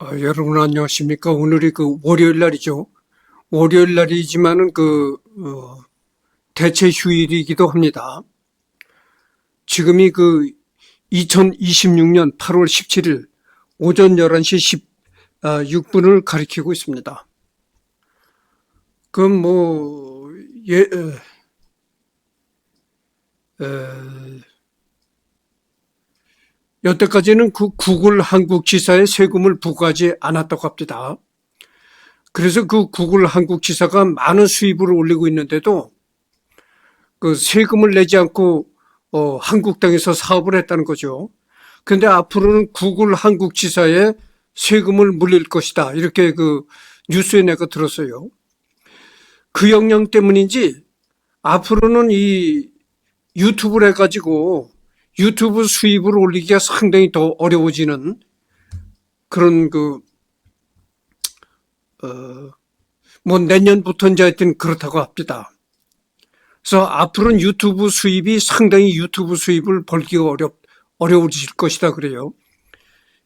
여러분 안녕하십니까? 오늘이 그 월요일 날이죠. 월요일 날이지만은 대체 휴일이기도 합니다. 지금이 2026년 8월 17일 오전 11시 16분을 가리키고 있습니다. 그럼 여태까지는 그 구글 한국 지사에 세금을 부과하지 않았다고 합니다. 그래서 그 구글 한국 지사가 많은 수입을 올리고 있는데도 그 세금을 내지 않고 한국 땅에서 사업을 했다는 거죠. 그런데 앞으로는 구글 한국 지사에 세금을 물릴 것이다. 이렇게 그 뉴스에 내가 들었어요. 그 영향 때문인지 앞으로는 이 유튜브를 해가지고 유튜브 수입을 올리기가 상당히 더 어려워지는 그런 내년부터 이제 하여튼 그렇다고 합니다. 그래서 앞으로는 유튜브 수입이 상당히 유튜브 수입을 벌기가 어려워질 것이다 그래요.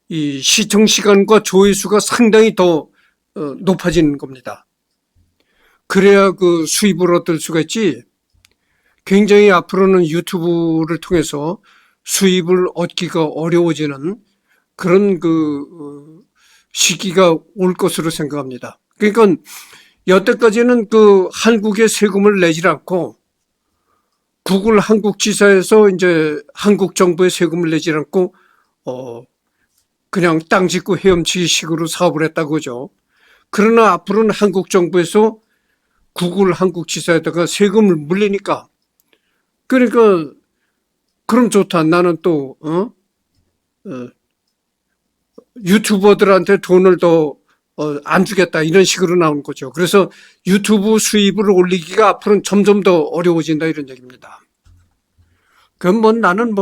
이 시청 시간과 조회수가 상당히 더 높아지는 겁니다. 그래야 그 수입을 얻을 수가 있지. 굉장히 앞으로는 유튜브를 통해서 수입을 얻기가 어려워지는 그런 시기가 올 것으로 생각합니다. 그러니까 여태까지는 그 한국에 세금을 내질 않고 구글 한국 지사에서 이제 한국 정부에 세금을 내질 않고 그냥 땅 짓고 헤엄치기 식으로 사업을 했다고 하죠. 그러나 앞으로는 한국 정부에서 구글 한국 지사에다가 세금을 물리니까 그러니까 그럼 좋다. 나는 또 유튜버들한테 돈을 더 안 주겠다 이런 식으로 나오는 거죠. 그래서 유튜브 수입을 올리기가 앞으로는 점점 더 어려워진다 이런 얘기입니다. 그럼 나는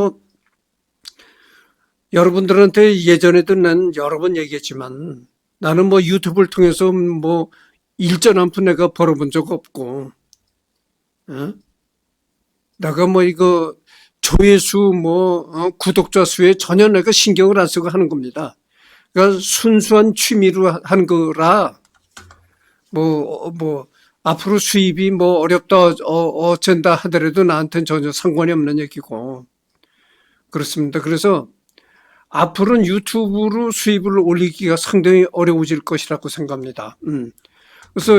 여러분들한테 예전에도 난 여러 번 얘기했지만 나는 유튜브를 통해서 일전 한 푼 내가 벌어본 적 없고 내가 이거 조회수 구독자 수에 전혀 내가 신경을 안 쓰고 하는 겁니다. 그러니까 순수한 취미로 하는 거라 앞으로 수입이 어렵다 어쩐다 하더라도 나한테는 전혀 상관이 없는 얘기고 그렇습니다. 그래서 앞으로는 유튜브로 수입을 올리기가 상당히 어려워질 것이라고 생각합니다. 그래서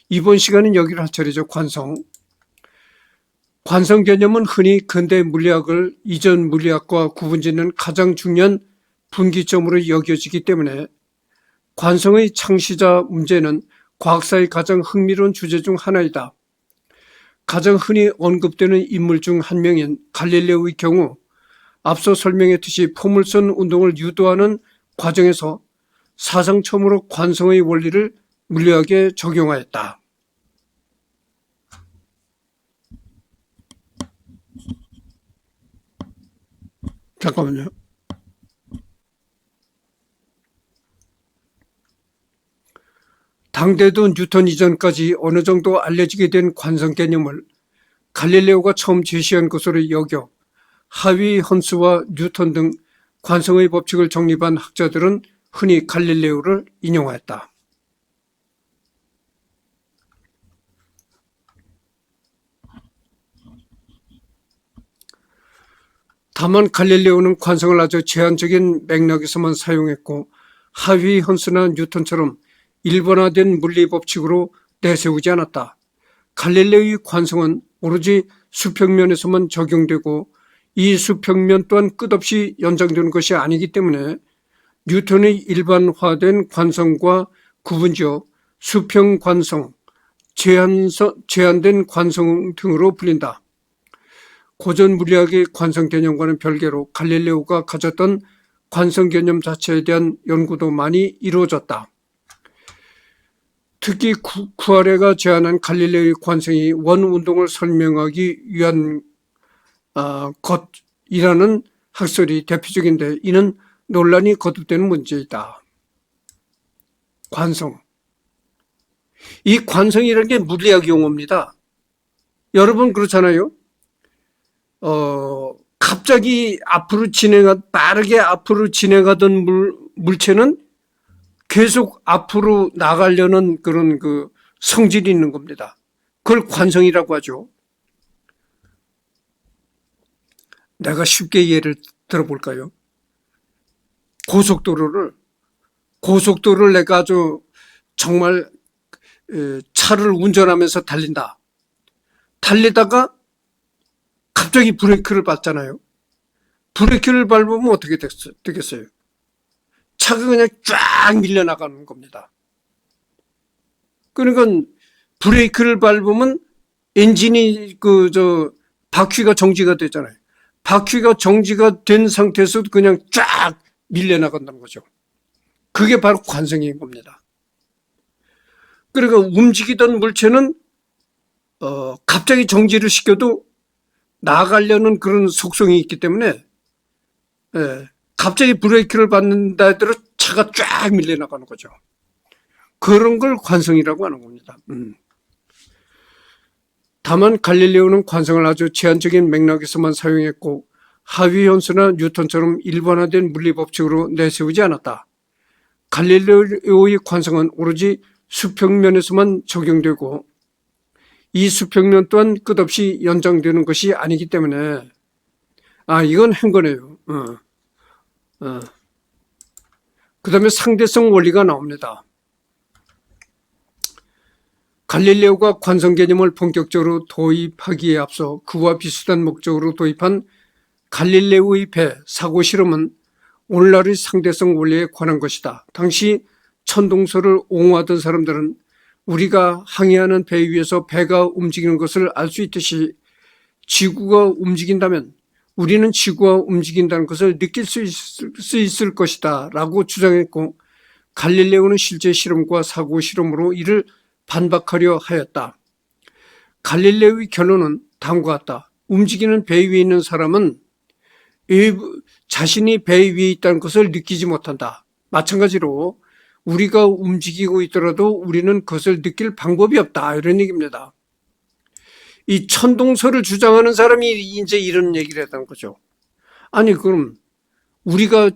이번 시간은 여기를 할 차례죠. 관성 개념은 흔히 근대 물리학을 이전 물리학과 구분짓는 가장 중요한 분기점으로 여겨지기 때문에 관성의 창시자 문제는 과학사의 가장 흥미로운 주제 중 하나이다. 가장 흔히 언급되는 인물 중 한 명인 갈릴레오의 경우 앞서 설명했듯이 포물선 운동을 유도하는 과정에서 사상 처음으로 관성의 원리를 물리학에 적용하였다. 잠깐만요. 당대도 뉴턴 이전까지 어느 정도 알려지게 된 관성 개념을 갈릴레오가 처음 제시한 것으로 여겨 하위 헌스와 뉴턴 등 관성의 법칙을 정립한 학자들은 흔히 갈릴레오를 인용하였다. 다만 갈릴레오는 관성을 아주 제한적인 맥락에서만 사용했고 하위 헌스나 뉴턴처럼 일반화된 물리 법칙으로 내세우지 않았다. 갈릴레오의 관성은 오로지 수평면에서만 적용되고 이 수평면 또한 끝없이 연장되는 것이 아니기 때문에 뉴턴의 일반화된 관성과 구분지어 수평관성, 제한된 관성 등으로 불린다. 고전 물리학의 관성 개념과는 별개로 갈릴레오가 가졌던 관성 개념 자체에 대한 연구도 많이 이루어졌다. 특히 쿠아레가 제안한 갈릴레오의 관성이 원운동을 설명하기 위한 것이라는 학설이 대표적인데 이는 논란이 거듭되는 문제이다. 관성. 이 관성이라는 게 물리학 용어입니다. 여러분 그렇잖아요. 갑자기 빠르게 앞으로 진행하던 물체는 계속 앞으로 나가려는 그런 그 성질이 있는 겁니다. 그걸 관성이라고 하죠. 내가 쉽게 예를 들어볼까요? 고속도로를 내가 아주 정말 차를 운전하면서 달린다. 달리다가 갑자기 브레이크를 밟잖아요. 브레이크를 밟으면 어떻게 되겠어요? 차가 그냥 쫙 밀려나가는 겁니다. 그러니까 브레이크를 밟으면 엔진이 바퀴가 정지가 되잖아요. 바퀴가 정지가 된 상태에서도 그냥 쫙 밀려나간다는 거죠. 그게 바로 관성인 겁니다. 그러니까 움직이던 물체는 갑자기 정지를 시켜도 나가려는 그런 속성이 있기 때문에 갑자기 브레이크를 밟는다 하더라도 차가 쫙 밀려나가는 거죠. 그런 걸 관성이라고 하는 겁니다. 다만 갈릴레오는 관성을 아주 제한적인 맥락에서만 사용했고 하위 현수나 뉴턴처럼 일반화된 물리법칙으로 내세우지 않았다. 갈릴레오의 관성은 오로지 수평면에서만 적용되고 이 수평면 또한 끝없이 연장되는 것이 아니기 때문에 이건 한 거네요. 그 다음에 상대성 원리가 나옵니다. 갈릴레오가 관성 개념을 본격적으로 도입하기에 앞서 그와 비슷한 목적으로 도입한 갈릴레오의 배 사고 실험은 오늘날의 상대성 원리에 관한 것이다. 당시 천동설을 옹호하던 사람들은 우리가 항해하는 배 위에서 배가 움직이는 것을 알 수 있듯이 지구가 움직인다면 우리는 지구가 움직인다는 것을 느낄 수 있을 것이다 라고 주장했고 갈릴레오는 실제 실험과 사고 실험으로 이를 반박하려 하였다. 갈릴레오의 결론은 다음과 같다. 움직이는 배 위에 있는 사람은 자신이 배 위에 있다는 것을 느끼지 못한다. 마찬가지로 우리가 움직이고 있더라도 우리는 그것을 느낄 방법이 없다. 이런 얘기입니다. 이 천동설을 주장하는 사람이 이제 이런 얘기를 했다는 거죠. 아니 그럼 우리가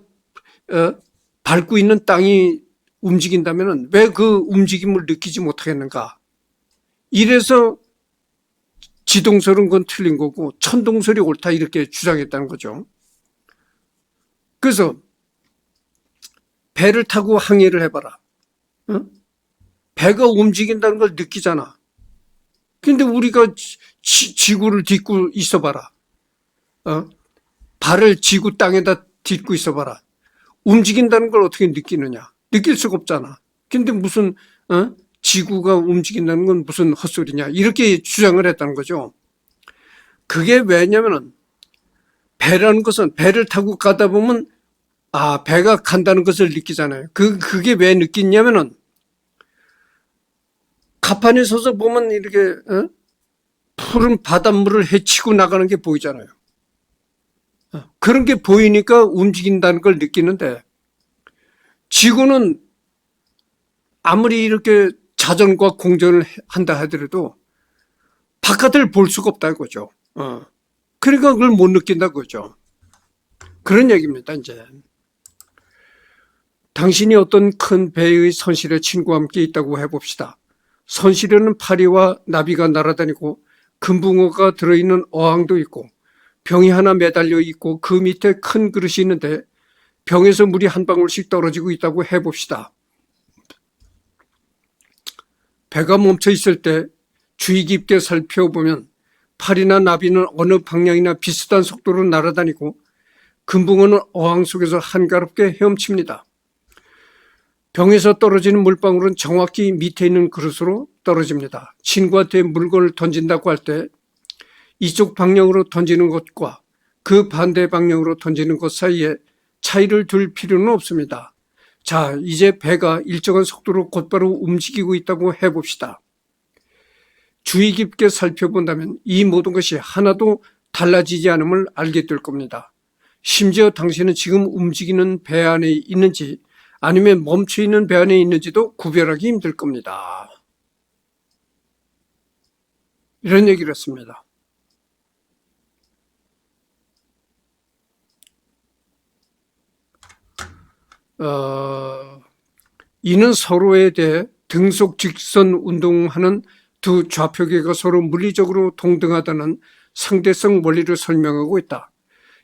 밟고 있는 땅이 움직인다면 왜 그 움직임을 느끼지 못하겠는가? 이래서 지동설은 그건 틀린 거고 천동설이 옳다 이렇게 주장했다는 거죠. 그래서 배를 타고 항해를 해봐라. 배가 움직인다는 걸 느끼잖아. 근데 우리가 지구를 딛고 있어봐라. 발을 지구 땅에다 딛고 있어봐라. 움직인다는 걸 어떻게 느끼느냐? 느낄 수가 없잖아. 근데 무슨 지구가 움직인다는 건 무슨 헛소리냐? 이렇게 주장을 했다는 거죠. 그게 왜냐면은 배라는 것은 배를 타고 가다 보면 배가 간다는 것을 느끼잖아요. 그게 왜 느끼냐면은 갑판에 서서 보면 이렇게 푸른 바닷물을 헤치고 나가는 게 보이잖아요. 그런 게 보이니까 움직인다는 걸 느끼는데 지구는 아무리 이렇게 자전과 공전을 한다 하더라도 바깥을 볼 수가 없다 이거죠. 그러니까 그걸 못 느낀다 그거죠. 그런 얘기입니다. 이제 당신이 어떤 큰 배의 선실에 친구와 함께 있다고 해봅시다. 선실에는 파리와 나비가 날아다니고 금붕어가 들어있는 어항도 있고 병이 하나 매달려 있고 그 밑에 큰 그릇이 있는데 병에서 물이 한 방울씩 떨어지고 있다고 해봅시다. 배가 멈춰 있을 때 주의 깊게 살펴보면 파리나 나비는 어느 방향이나 비슷한 속도로 날아다니고 금붕어는 어항 속에서 한가롭게 헤엄칩니다. 병에서 떨어지는 물방울은 정확히 밑에 있는 그릇으로 떨어집니다. 친구한테 물건을 던진다고 할 때 이쪽 방향으로 던지는 것과 그 반대 방향으로 던지는 것 사이에 차이를 둘 필요는 없습니다. 자, 이제 배가 일정한 속도로 곧바로 움직이고 있다고 해봅시다. 주의 깊게 살펴본다면 이 모든 것이 하나도 달라지지 않음을 알게 될 겁니다. 심지어 당신은 지금 움직이는 배 안에 있는지 아니면 멈춰 있는 배 안에 있는지도 구별하기 힘들 겁니다. 이런 얘기를 했습니다. 이는 서로에 대해 등속 직선 운동하는 두 좌표계가 서로 물리적으로 동등하다는 상대성 원리를 설명하고 있다.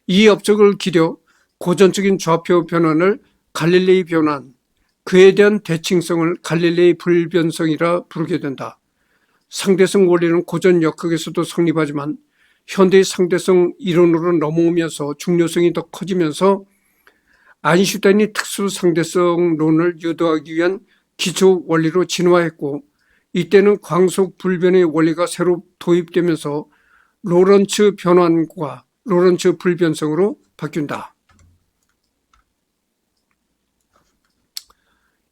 이 업적을 기려 고전적인 좌표 변환을 갈릴레이 변환, 그에 대한 대칭성을 갈릴레이 불변성이라 부르게 된다. 상대성 원리는 고전 역학에서도 성립하지만 현대의 상대성 이론으로 넘어오면서 중요성이 더 커지면서 아인슈타인이 특수 상대성론을 유도하기 위한 기초 원리로 진화했고, 이때는 광속 불변의 원리가 새로 도입되면서 로런츠 변환과 로런츠 불변성으로 바뀐다.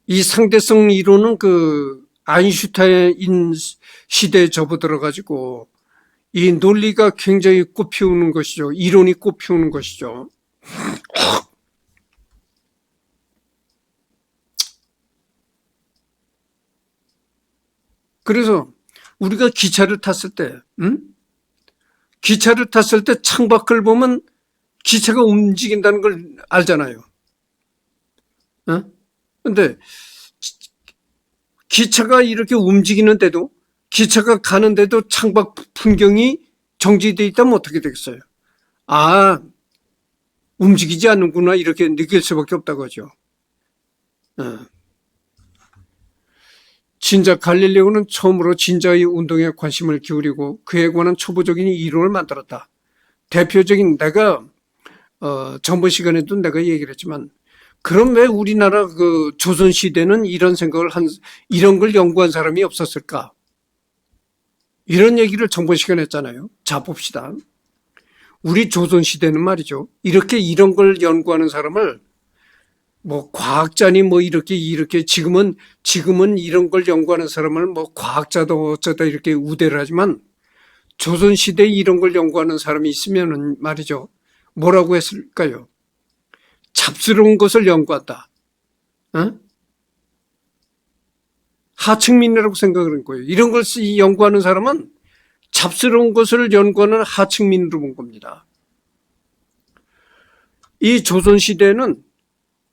이 상대성 이론은 그 아인슈타인 시대에 접어들어 가지고 이 논리가 굉장히 꽃피우는 것이죠. 이론이 꽃피우는 것이죠. 그래서 우리가 기차를 탔을 때, 기차를 탔을 때 창밖을 보면 기차가 움직인다는 걸 알잖아요. 근데 기차가 이렇게 움직이는데도, 기차가 가는데도 창밖 풍경이 정지되어 있다면 어떻게 되겠어요? 아, 움직이지 않는구나, 이렇게 느낄 수밖에 없다고 하죠. 진작 갈릴레오는 처음으로 진자의 운동에 관심을 기울이고 그에 관한 초보적인 이론을 만들었다. 대표적인, 내가 전번 시간에도 내가 얘기를 했지만, 그럼 왜 우리나라 그 조선시대는 이런 생각을 이런 걸 연구한 사람이 없었을까? 이런 얘기를 전번 시간에 했잖아요. 자, 봅시다. 우리 조선시대는 말이죠, 이렇게 이런 걸 연구하는 사람을 뭐 과학자니 뭐 이렇게 지금은 이런 걸 연구하는 사람을 뭐 과학자도 어쩌다 이렇게 우대를 하지만, 조선시대에 이런 걸 연구하는 사람이 있으면은 말이죠, 뭐라고 했을까요? 잡스러운 것을 연구한다. 하층민이라고 생각을 한 거예요. 이런 걸 연구하는 사람은 잡스러운 것을 연구하는 하층민으로 본 겁니다. 이 조선시대는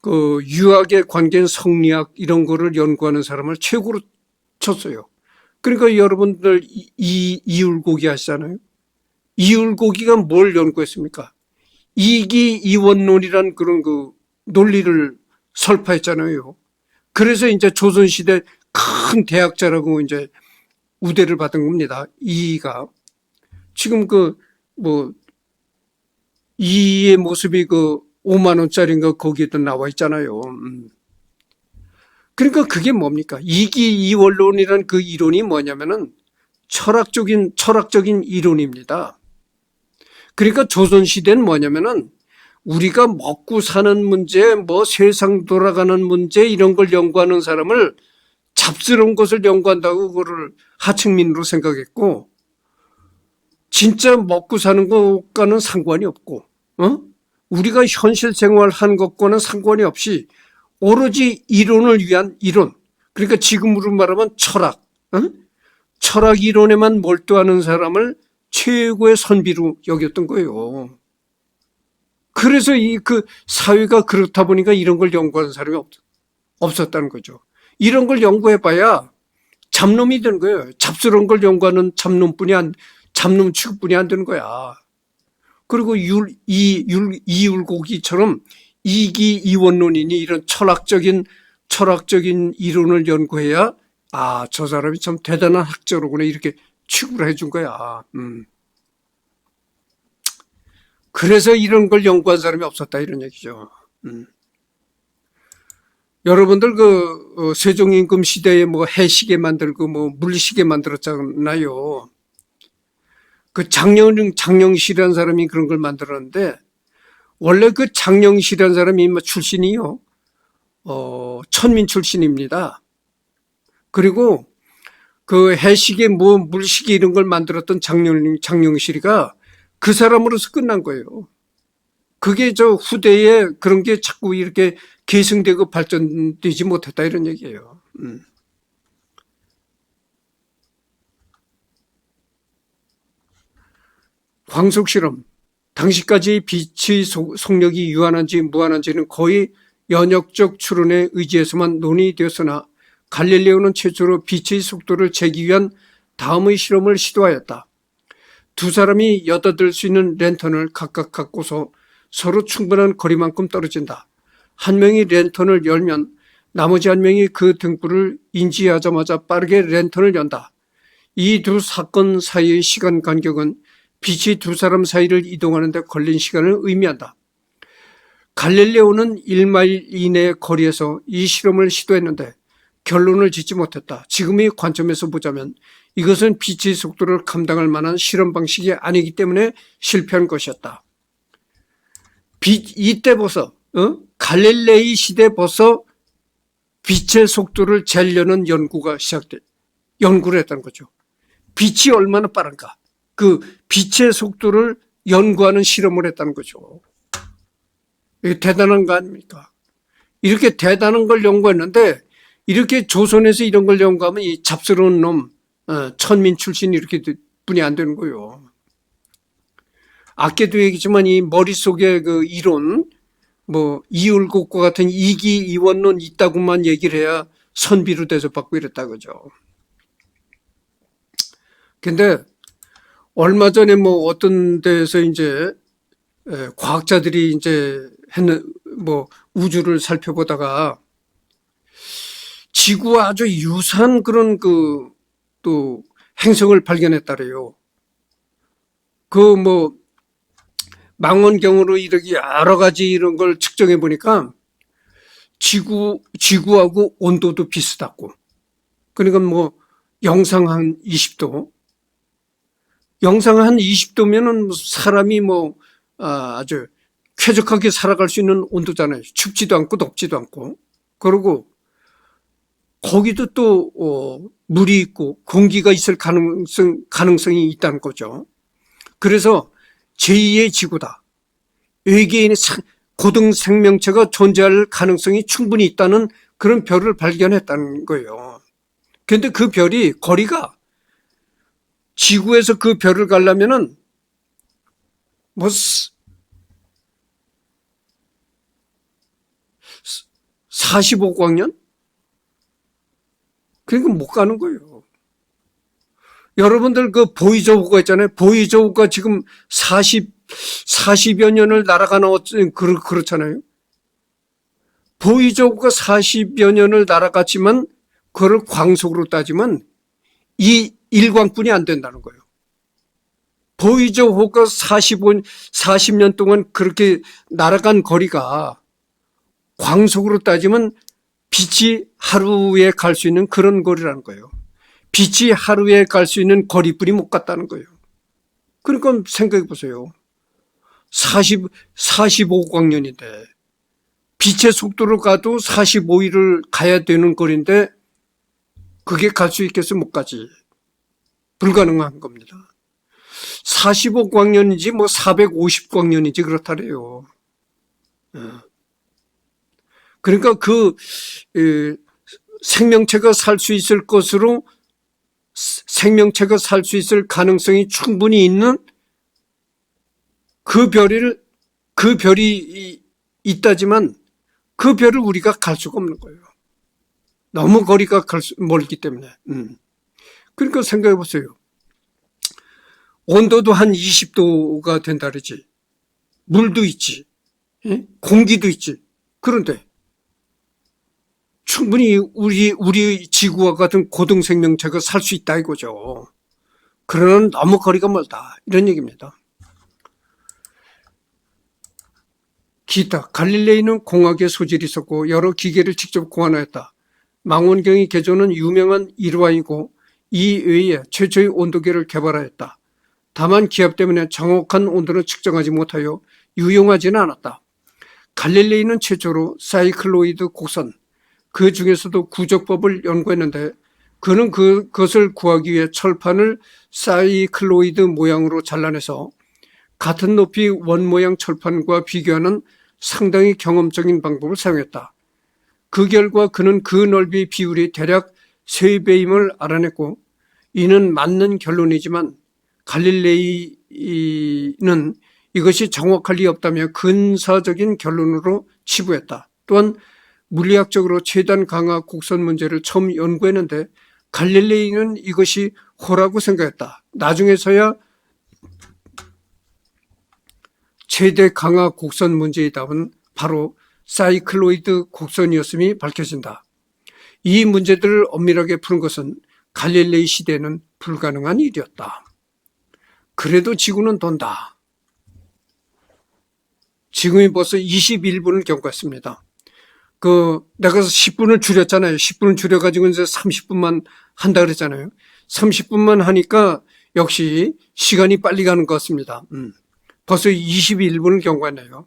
그 유학의 관계인 성리학 이런 거를 연구하는 사람을 최고로 쳤어요. 그러니까 여러분들 이율고기 아시잖아요. 이율고기가 뭘 연구했습니까? 이기이원론이란 그런 그 논리를 설파했잖아요. 그래서 이제 조선시대 큰 대학자라고 이제 우대를 받은 겁니다. 이가. 지금 이의 모습이 5만 원짜리인가 거기에도 나와 있잖아요. 그러니까 그게 뭡니까? 이기이원론이라는 그 이론이 뭐냐면은 철학적인 이론입니다. 그러니까 조선시대는 뭐냐면은 우리가 먹고 사는 문제, 뭐 세상 돌아가는 문제 이런 걸 연구하는 사람을 잡스러운 것을 연구한다고 그거를 하층민으로 생각했고, 진짜 먹고 사는 것과는 상관이 없고, 우리가 현실 생활한 것과는 상관이 없이 오로지 이론을 위한 이론, 그러니까 지금으로 말하면 철학, 철학 이론에만 몰두하는 사람을 최고의 선비로 여겼던 거예요. 그래서 그 사회가 그렇다 보니까 이런 걸 연구하는 사람이 없었다는 거죠. 이런 걸 연구해봐야 잡놈이 되는 거예요. 잡스러운 걸 연구하는 잡놈 취급뿐이 안 되는 거야. 그리고 이율고기처럼 이기이원론이니 이런 철학적인 이론을 연구해야, 아, 저 사람이 참 대단한 학자로구나 이렇게 취급을 해준 거야. 그래서 이런 걸 연구한 사람이 없었다 이런 얘기죠. 여러분들 세종임금 시대에 뭐 해시계 만들고 뭐 물시계 만들었잖아요. 그 장영실이라는 사람이 그런 걸 만들었는데, 원래 그 장영실이라는 사람이 뭐 출신이요, 천민 출신입니다. 그리고 그 해시계 뭐 물시계 이런 걸 만들었던 장영실이가 그 사람으로서 끝난 거예요. 그게 저 후대에 그런 게 자꾸 이렇게 계승되고 발전되지 못했다 이런 얘기예요. 광속 실험, 당시까지 빛의 속력이 유한한지 무한한지는 거의 연역적 추론에 의지해서만 논의되었으나 갈릴레오는 최초로 빛의 속도를 재기 위한 다음의 실험을 시도하였다. 두 사람이 엿어들 수 있는 랜턴을 각각 갖고서 서로 충분한 거리만큼 떨어진다. 한 명이 랜턴을 열면 나머지 한 명이 그 등불을 인지하자마자 빠르게 랜턴을 연다. 이 두 사건 사이의 시간 간격은 빛이 두 사람 사이를 이동하는 데 걸린 시간을 의미한다. 갈릴레오는 1마일 이내의 거리에서 이 실험을 시도했는데 결론을 짓지 못했다. 지금의 관점에서 보자면 이것은 빛의 속도를 감당할 만한 실험 방식이 아니기 때문에 실패한 것이었다. 이때 벌써 갈릴레이 시대 벌써 빛의 속도를 재려는 연구를 했다는 거죠. 빛이 얼마나 빠른가. 그 빛의 속도를 연구하는 실험을 했다는 거죠. 이게 대단한 거 아닙니까? 이렇게 대단한 걸 연구했는데 이렇게 조선에서 이런 걸 연구하면 이 잡스러운 놈, 천민 출신 이렇게 분이 안 되는 거예요. 아까도 얘기했지만 이 머릿속에 그 이론, 이율곡과 같은 이기이원론 있다고만 얘기를 해야 선비로 대접받고 이랬다 그죠. 근데 얼마 전에 어떤 데서 이제 과학자들이 이제 우주를 살펴보다가 지구와 아주 유사한 그런 또 행성을 발견했다래요. 망원경으로 이렇게 여러 가지 이런 걸 측정해 보니까 지구하고 온도도 비슷하고, 그러니까 영상 한 20도, 영상 한 20도면은 사람이 아주 쾌적하게 살아갈 수 있는 온도잖아요. 춥지도 않고 덥지도 않고. 그리고 거기도 또 물이 있고 공기가 있을 가능성이 있다는 거죠. 그래서 제2의 지구다. 외계인의 고등 생명체가 존재할 가능성이 충분히 있다는 그런 별을 발견했다는 거예요. 그런데 그 별이 거리가 지구에서 그 별을 가려면은 45억 년? 그러니까 못 가는 거예요. 여러분들 그 보이저우가 있잖아요. 보이저우가 지금 40여 년을 날아가나 그렇잖아요. 보이저우가 40여 년을 날아갔지만 그걸 광속으로 따지면 이 일광뿐이 안 된다는 거예요. 보이저우가 40년 동안 그렇게 날아간 거리가 광속으로 따지면 빛이 하루에 갈 수 있는 그런 거리라는 거예요. 빛이 하루에 갈 수 있는 거리뿐이 못 갔다는 거예요. 그러니까 생각해 보세요. 45광년인데 빛의 속도로 가도 45일을 가야 되는 거리인데 그게 갈 수 있겠어? 못 가지. 불가능한 겁니다. 45광년인지 450광년인지 그렇다래요. 그러니까 생명체가 살 수 있을 것으로 생명체가 살 수 있을 가능성이 충분히 있는 그 별이 있다지만 그 별을 우리가 갈 수가 없는 거예요. 너무 거리가 멀기 때문에. 그러니까 생각해 보세요. 온도도 한 20도가 된다 그러지. 물도 있지. 공기도 있지. 그런데 충분히 우리 지구와 같은 고등 생명체가 살 수 있다 이거죠. 그러나 너무 거리가 멀다. 이런 얘기입니다. 기타, 갈릴레이는 공학에 소질이 있었고 여러 기계를 직접 고안하였다. 망원경의 개조는 유명한 일화이고 이 외에 최초의 온도계를 개발하였다. 다만 기압 때문에 정확한 온도를 측정하지 못하여 유용하지는 않았다. 갈릴레이는 최초로 사이클로이드 곡선, 그 중에서도 구적법을 연구했는데 그는 그것을 구하기 위해 철판을 사이클로이드 모양으로 잘라내서 같은 높이 원 모양 철판과 비교하는 상당히 경험적인 방법을 사용했다. 그 결과 그는 그 넓이의 비율이 대략 3배임을 알아냈고 이는 맞는 결론이지만 갈릴레이는 이것이 정확할 리 없다며 근사적인 결론으로 치부했다. 또한 물리학적으로 최단 강하 곡선 문제를 처음 연구했는데 갈릴레이는 이것이 호라고 생각했다. 나중에서야 최대 강하 곡선 문제의 답은 바로 사이클로이드 곡선이었음이 밝혀진다. 이 문제들을 엄밀하게 푸는 것은 갈릴레이 시대에는 불가능한 일이었다. 그래도 지구는 돈다. 지금이 벌써 21분을 경과했습니다. 내가 10분을 줄였잖아요. 10분을 줄여가지고 이제 30분만 한다 그랬잖아요. 30분만 하니까 역시 시간이 빨리 가는 것 같습니다. 벌써 21분을 경과했네요.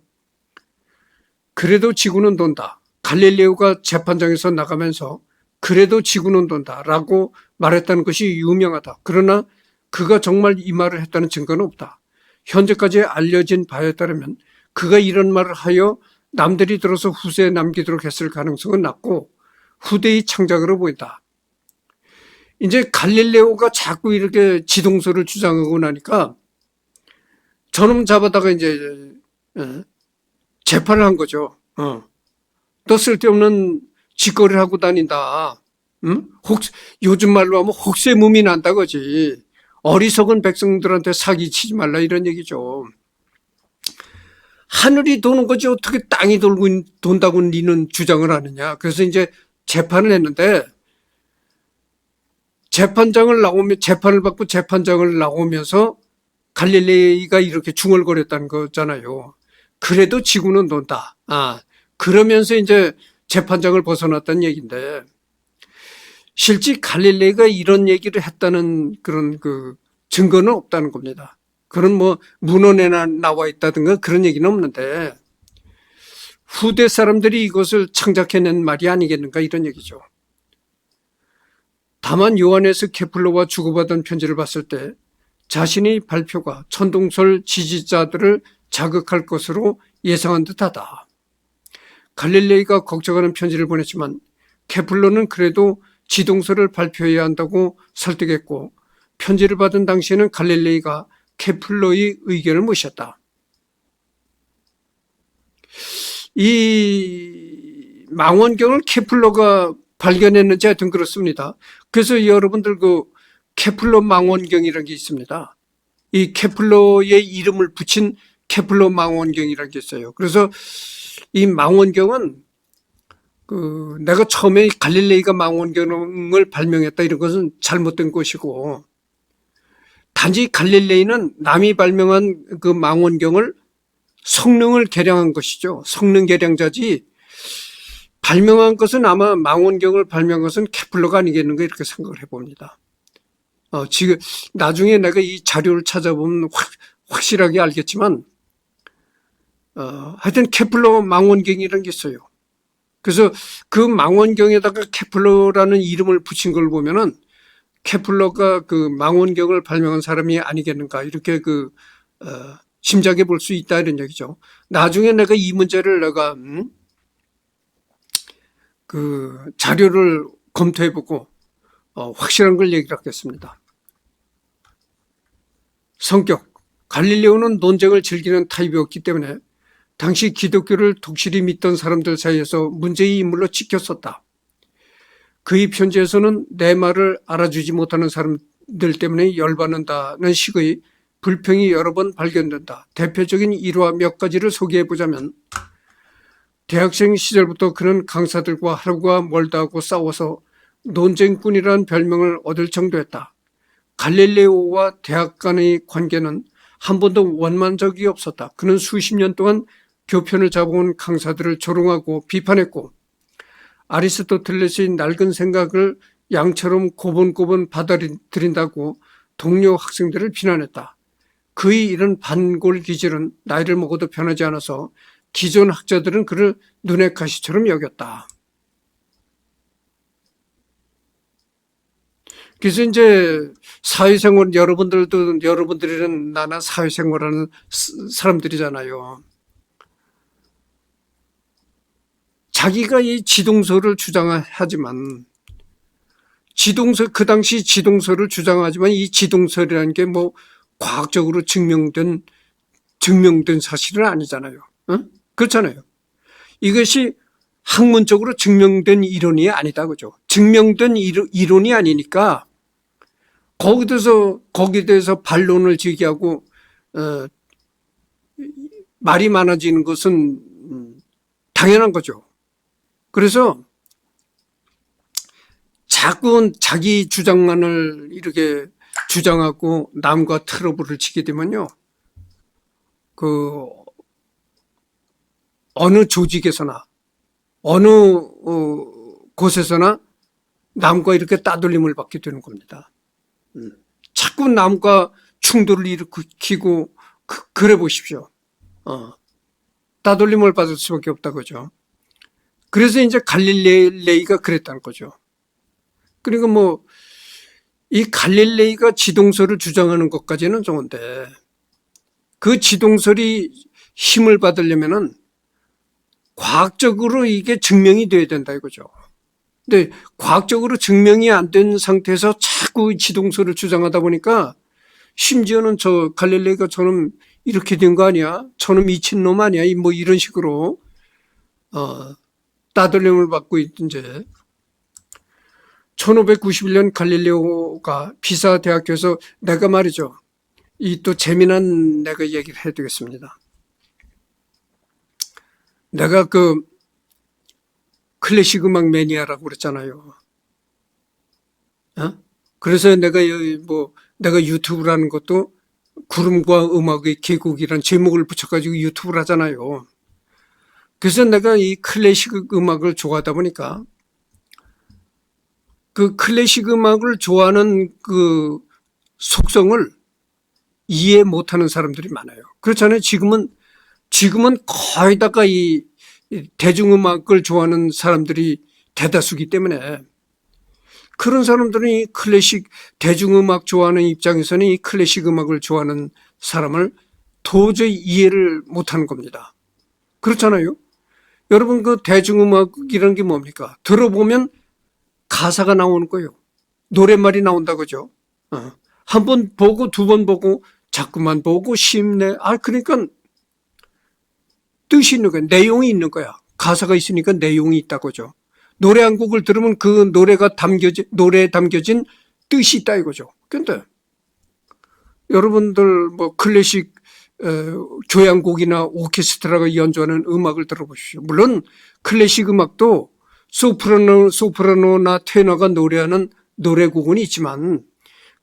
그래도 지구는 돈다. 갈릴레오가 재판장에서 나가면서 그래도 지구는 돈다 라고 말했다는 것이 유명하다. 그러나 그가 정말 이 말을 했다는 증거는 없다. 현재까지 알려진 바에 따르면 그가 이런 말을 하여 남들이 들어서 후세에 남기도록 했을 가능성은 낮고 후대의 창작으로 보인다. 이제 갈릴레오가 자꾸 이렇게 지동설을 주장하고 나니까 저놈 잡아다가 이제 재판을 한 거죠. 또 쓸데없는 짓거리를 하고 다닌다. 요즘 말로 하면 혹세무민 한다 거지. 어리석은 백성들한테 사기치지 말라 이런 얘기죠. 하늘이 도는 거지 어떻게 땅이 돈다고 니는 주장을 하느냐. 그래서 이제 재판을 했는데 재판을 받고 재판장을 나오면서 갈릴레이가 이렇게 중얼거렸다는 거잖아요. 그래도 지구는 돈다. 그러면서 이제 재판장을 벗어났다는 얘기인데 실제 갈릴레이가 이런 얘기를 했다는 그런 증거는 없다는 겁니다. 그런 문헌에 나와 있다든가 그런 얘기는 없는데 후대 사람들이 이것을 창작해낸 말이 아니겠는가 이런 얘기죠. 다만 요한에서 케플러와 주고받은 편지를 봤을 때 자신의 발표가 천동설 지지자들을 자극할 것으로 예상한 듯하다. 갈릴레이가 걱정하는 편지를 보냈지만 케플러는 그래도 지동설을 발표해야 한다고 설득했고 편지를 받은 당시에는 갈릴레이가 케플러의 의견을 모셨다. 이 망원경을 케플러가 발견했는지 하여튼 그렇습니다. 그래서 여러분들 케플러 망원경이라는 게 있습니다. 이 케플러의 이름을 붙인 케플러 망원경이라는 게 있어요. 그래서 이 망원경은 내가 처음에 갈릴레이가 망원경을 발명했다 이런 것은 잘못된 것이고 단지 갈릴레이는 남이 발명한 그 망원경을 성능을 개량한 것이죠. 성능 개량자지 발명한 것은 아마 망원경을 발명한 것은 케플러가 아니겠는가 이렇게 생각을 해봅니다. 지금 나중에 내가 이 자료를 찾아보면 확실하게 알겠지만 하여튼 케플러 망원경이라는 게 있어요. 그래서 그 망원경에다가 케플러라는 이름을 붙인 걸 보면은 케플러가 그 망원경을 발명한 사람이 아니겠는가 이렇게 짐작해 볼 수 있다 이런 얘기죠. 나중에 내가 이 문제를 내가 자료를 검토해 보고 확실한 걸 얘기를 하겠습니다. 성격. 갈릴레오는 논쟁을 즐기는 타입이었기 때문에 당시 기독교를 독실히 믿던 사람들 사이에서 문제의 인물로 찍혔었다. 그의 편지에서는 내 말을 알아주지 못하는 사람들 때문에 열받는다는 식의 불평이 여러 번 발견된다. 대표적인 일화 몇 가지를 소개해 보자면 대학생 시절부터 그는 강사들과 하루가 멀다 하고 싸워서 논쟁꾼이라는 별명을 얻을 정도였다. 갈릴레오와 대학 간의 관계는 한 번도 원만한 적이 없었다. 그는 수십 년 동안 교편을 잡아온 강사들을 조롱하고 비판했고 아리스토텔레스의 낡은 생각을 양처럼 고분고분 받아들인다고 동료 학생들을 비난했다. 그의 이런 반골 기질은 나이를 먹어도 변하지 않아서 기존 학자들은 그를 눈의 가시처럼 여겼다. 그래서 이제 사회생활 여러분들이는 나나 사회생활하는 사람들이잖아요. 자기가 이 지동설을 주장하지만 그 당시 지동설을 주장하지만 이 지동설이라는 게 과학적으로 증명된 사실은 아니잖아요. 그렇잖아요. 이것이 학문적으로 증명된 이론이 아니다. 그죠? 증명된 이론이 아니니까 거기에 대해서 반론을 제기하고, 말이 많아지는 것은 당연한 거죠. 그래서 자꾸 자기 주장만을 이렇게 주장하고 남과 트러블을 치게 되면요. 어느 조직에서나 어느 곳에서나 남과 이렇게 따돌림을 받게 되는 겁니다. 자꾸 남과 충돌을 일으키고 그래 보십시오. 따돌림을 받을 수밖에 없다 그죠. 그래서 이제 갈릴레이가 그랬다는 거죠. 그러니까 뭐 이 갈릴레이가 지동설을 주장하는 것까지는 좋은데 그 지동설이 힘을 받으려면은 과학적으로 이게 증명이 돼야 된다 이거죠. 근데 과학적으로 증명이 안 된 상태에서 자꾸 지동설을 주장하다 보니까 심지어는 저 갈릴레이가 저놈 이렇게 된 거 아니야? 저놈 미친놈 아니야? 뭐 이런 식으로 따돌림을 받고 있던지 1591년 갈릴레오가 피사 대학교에서 내가 말이죠. 이 또 재미난 내가 얘기를 해드리겠습니다. 내가 클래식 음악 매니아라고 그랬잖아요. 그래서 내가 유튜브라는 것도 구름과 음악의 계곡이라는 제목을 붙여가지고 유튜브를 하잖아요. 그래서 내가 이 클래식 음악을 좋아하다 보니까 그 클래식 음악을 좋아하는 그 속성을 이해 못하는 사람들이 많아요. 그렇잖아요. 지금은 거의 다가 이 대중음악을 좋아하는 사람들이 대다수기 때문에 그런 사람들은 이 클래식 대중음악 좋아하는 입장에서는 이 클래식 음악을 좋아하는 사람을 도저히 이해를 못하는 겁니다. 그렇잖아요. 여러분 그 대중음악이라는 게 뭡니까? 들어보면 가사가 나오는 거예요. 노랫말이 나온다 그죠? 한 번 보고 두 번 보고 자꾸만 보고 쉽네. 그러니까 뜻이 있는 거야. 내용이 있는 거야. 가사가 있으니까 내용이 있다고죠. 노래 한 곡을 들으면 그 노래에 담겨진 뜻이 있다 이거죠. 근데 여러분들 뭐 클래식 교향곡이나 오케스트라가 연주하는 음악을 들어보십시오. 물론 클래식 음악도 소프라노나 테너가 노래하는 노래곡은 있지만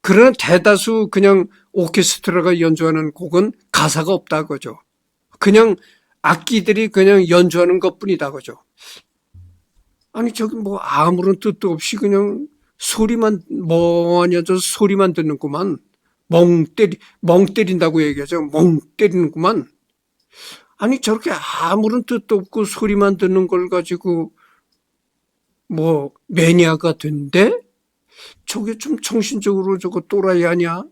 그러나 대다수 그냥 오케스트라가 연주하는 곡은 가사가 없다 그죠. 그냥 악기들이 그냥 연주하는 것뿐이다 그죠. 아니 저기 뭐 아무런 뜻도 없이 그냥 소리만 멍하니 앉아서 소리만 듣는구만. 멍 때린다고 얘기하죠. 멍 때리는구만. 아니 저렇게 아무런 뜻도 없고 소리만 듣는 걸 가지고 뭐 매니아가 된대? 저게 좀 정신적으로 저거 또라이 아니야?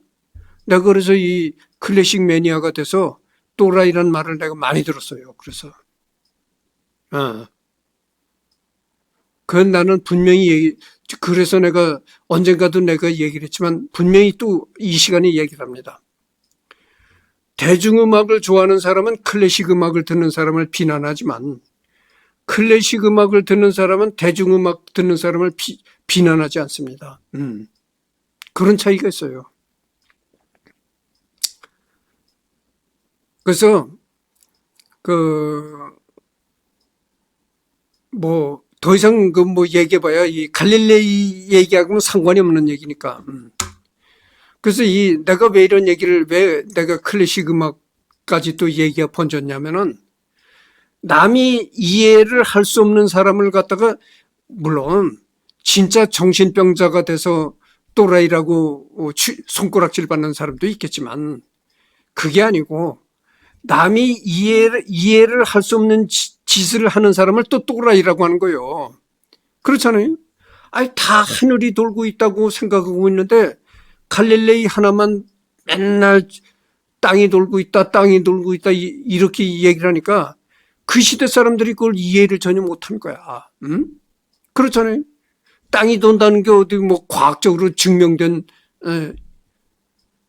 내가 그래서 이 클래식 매니아가 돼서 또라이란 말을 내가 많이 들었어요. 그래서 그건 나는 분명히 그래서 내가 언젠가도 내가 얘기를 했지만 분명히 또 이 시간에 얘기를 합니다. 대중음악을 좋아하는 사람은 클래식 음악을 듣는 사람을 비난하지만 클래식 음악을 듣는 사람은 대중음악 듣는 사람을 비난하지 않습니다. 그런 차이가 있어요. 그래서 더 이상 얘기해봐야 이 갈릴레이 얘기하고는 상관이 없는 얘기니까. 그래서 내가 왜 이런 얘기를 왜 내가 클래식 음악까지 또 얘기가 번졌냐면은 남이 이해를 할 수 없는 사람을 갖다가 물론 진짜 정신병자가 돼서 또라이라고 손가락질 받는 사람도 있겠지만 그게 아니고 남이 이해를 할 수 없는 짓을 하는 사람을 또 또라이라고 하는 거예요. 그렇잖아요. 다 하늘이 돌고 있다고 생각하고 있는데 갈릴레이 하나만 맨날 땅이 돌고 있다 이렇게 얘기를 하니까 그 시대 사람들이 그걸 이해를 전혀 못한 거야. 그렇잖아요. 땅이 돈다는 게 어디 과학적으로 증명된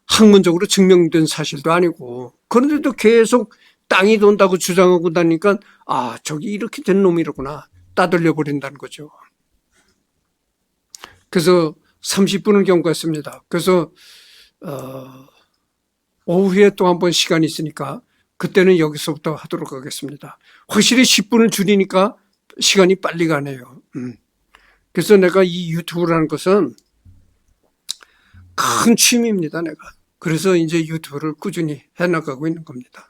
학문적으로 증명된 사실도 아니고 그런데도 계속 땅이 돈다고 주장하고 다니까 저기 이렇게 된 놈이로구나. 따돌려 버린다는 거죠. 그래서 30분을 경과했습니다. 그래서 오후에 또 한 번 시간이 있으니까 그때는 여기서부터 하도록 하겠습니다. 확실히 10분을 줄이니까 시간이 빨리 가네요. 그래서 내가 이 유튜브라는 것은 큰 취미입니다, 내가. 그래서 이제 유튜브를 꾸준히 해나가고 있는 겁니다.